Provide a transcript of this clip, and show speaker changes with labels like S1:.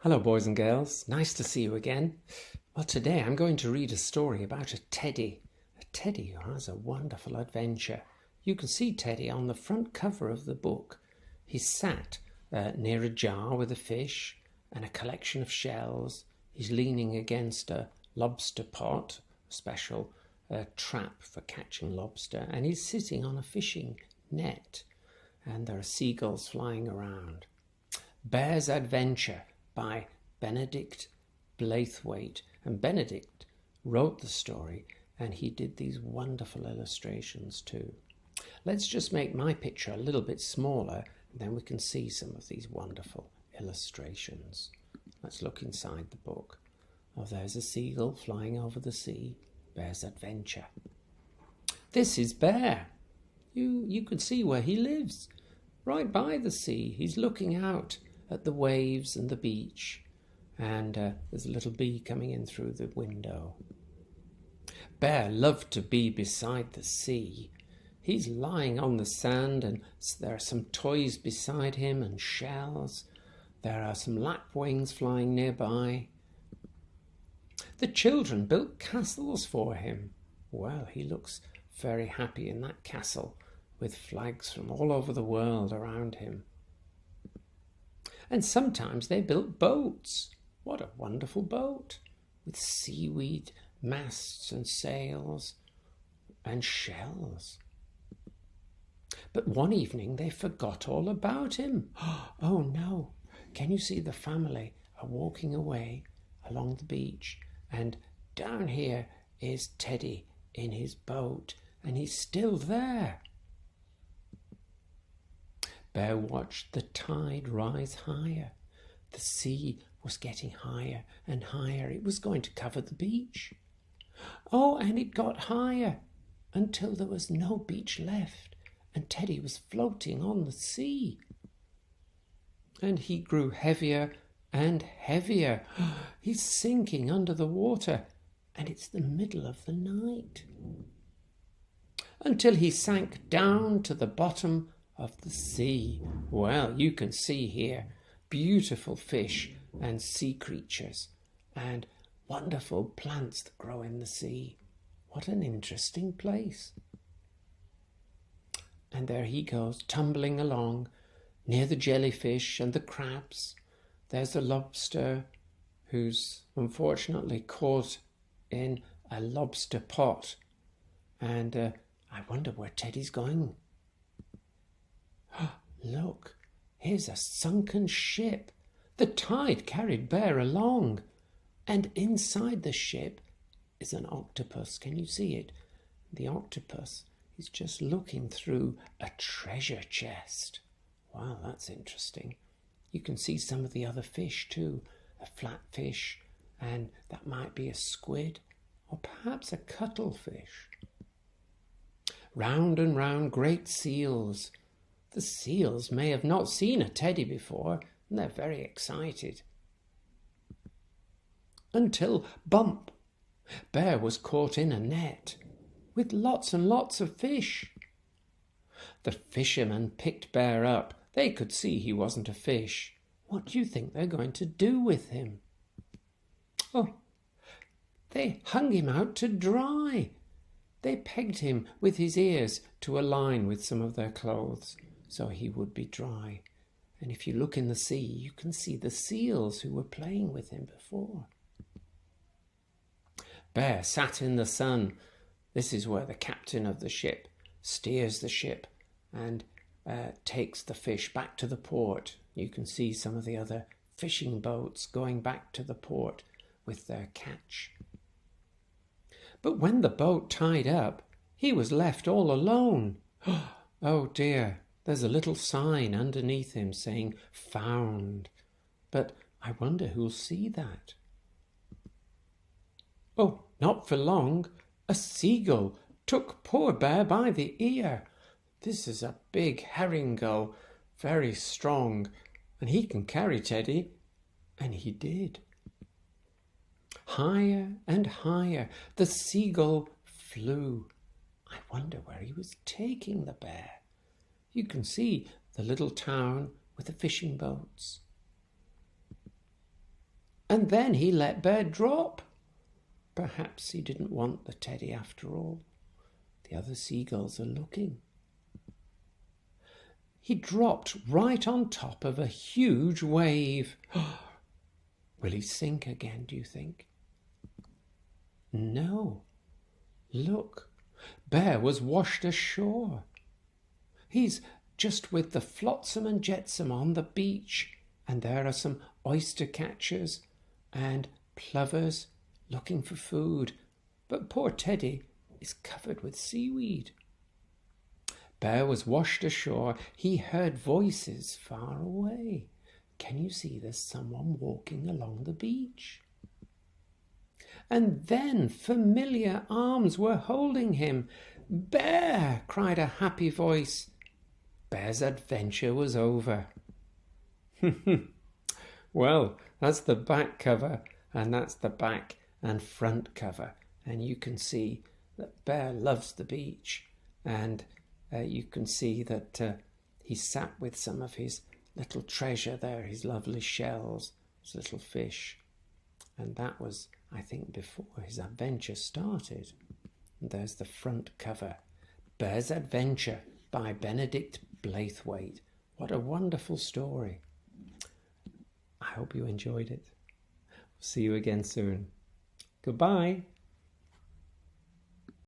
S1: Hello boys and girls, nice to see you again. Well, today I'm going to read a story about a teddy who has a wonderful adventure. You can see Teddy on the front cover of the book. He's sat near a jar with a fish and a collection of shells. He's leaning against a lobster pot, a special trap for catching lobster, and he's sitting on a fishing net, and there are seagulls flying around. Bear's Adventure by Benedict Blathwayt. And Benedict wrote the story and he did these wonderful illustrations too. Let's just make my picture a little bit smaller and then we can see some of these wonderful illustrations. Let's look inside the book. Oh, there's a seagull flying over the sea. Bear's Adventure. This is Bear. You can see where he lives. Right by the sea. He's looking out at the waves and the beach, and there's a little bee coming in through the window. Bear loved to be beside the sea. He's lying on the sand, and there are some toys beside him and shells. There are some lapwings flying nearby. The children built castles for him. Well, he looks very happy in that castle with flags from all over the world around him. And sometimes they built boats. What a wonderful boat, with seaweed, masts and sails and shells. But one evening they forgot all about him. Oh no, can you see the family are walking away along the beach, and down here is Teddy in his boat, and he's still there. Bear watched the tide rise higher. The sea was getting higher and higher. It was going to cover the beach. Oh, and it got higher until there was no beach left, and Teddy was floating on the sea. And he grew heavier and heavier. He's sinking under the water, and it's the middle of the night. Until he sank down to the bottom of the sea. Well, you can see here beautiful fish and sea creatures and wonderful plants that grow in the sea. What an interesting place. And there he goes, tumbling along near the jellyfish and the crabs. There's a lobster who's unfortunately caught in a lobster pot. And I wonder where Teddy's going. Look, here's a sunken ship. The tide carried Bear along, and inside the ship is an octopus. Can you see it? The octopus is just looking through a treasure chest. Wow, that's interesting. You can see some of the other fish too, a flatfish, and that might be a squid, or perhaps a cuttlefish. Round and round great seals. The seals may have not seen a teddy before, and they're very excited. Until bump! Bear was caught in a net with lots and lots of fish. The fishermen picked Bear up. They could see he wasn't a fish. What do you think they're going to do with him? Oh, they hung him out to dry. They pegged him with his ears to a line with some of their clothes, so he would be dry. And if you look in the sea, you can see the seals who were playing with him before. Bear sat in the sun. This is where the captain of the ship steers the ship and takes the fish back to the port. You can see some of the other fishing boats going back to the port with their catch. But when the boat tied up, he was left all alone. Oh dear. There's a little sign underneath him saying, "Found." But I wonder who'll see that. Oh, not for long. A seagull took poor Bear by the ear. This is a big herring gull, very strong, and he can carry Teddy. And he did. Higher and higher the seagull flew. I wonder where he was taking the bear. You can see the little town with the fishing boats. and then he let Bear drop. Perhaps he didn't want the teddy after all. The other seagulls are looking. He dropped right on top of a huge wave. Will he sink again, do you think? No. Look, Bear was washed ashore. He's just with the flotsam and jetsam on the beach, and there are some oyster catchers and plovers looking for food, but poor Teddy is covered with seaweed. Bear was washed ashore. He heard voices far away. Can you see there's someone walking along the beach? And then familiar arms were holding him. Bear! Cried a happy voice. Bear's adventure was over. Well, that's the back cover, and that's the back and front cover. And you can see that Bear loves the beach, and you can see that he sat with some of his little treasure there, his lovely shells, his little fish. And that was, I think, before his adventure started. And there's the front cover. Bear's Adventure by Benedict Blathwayt. What a wonderful story. I hope you enjoyed it. See you again soon. Goodbye.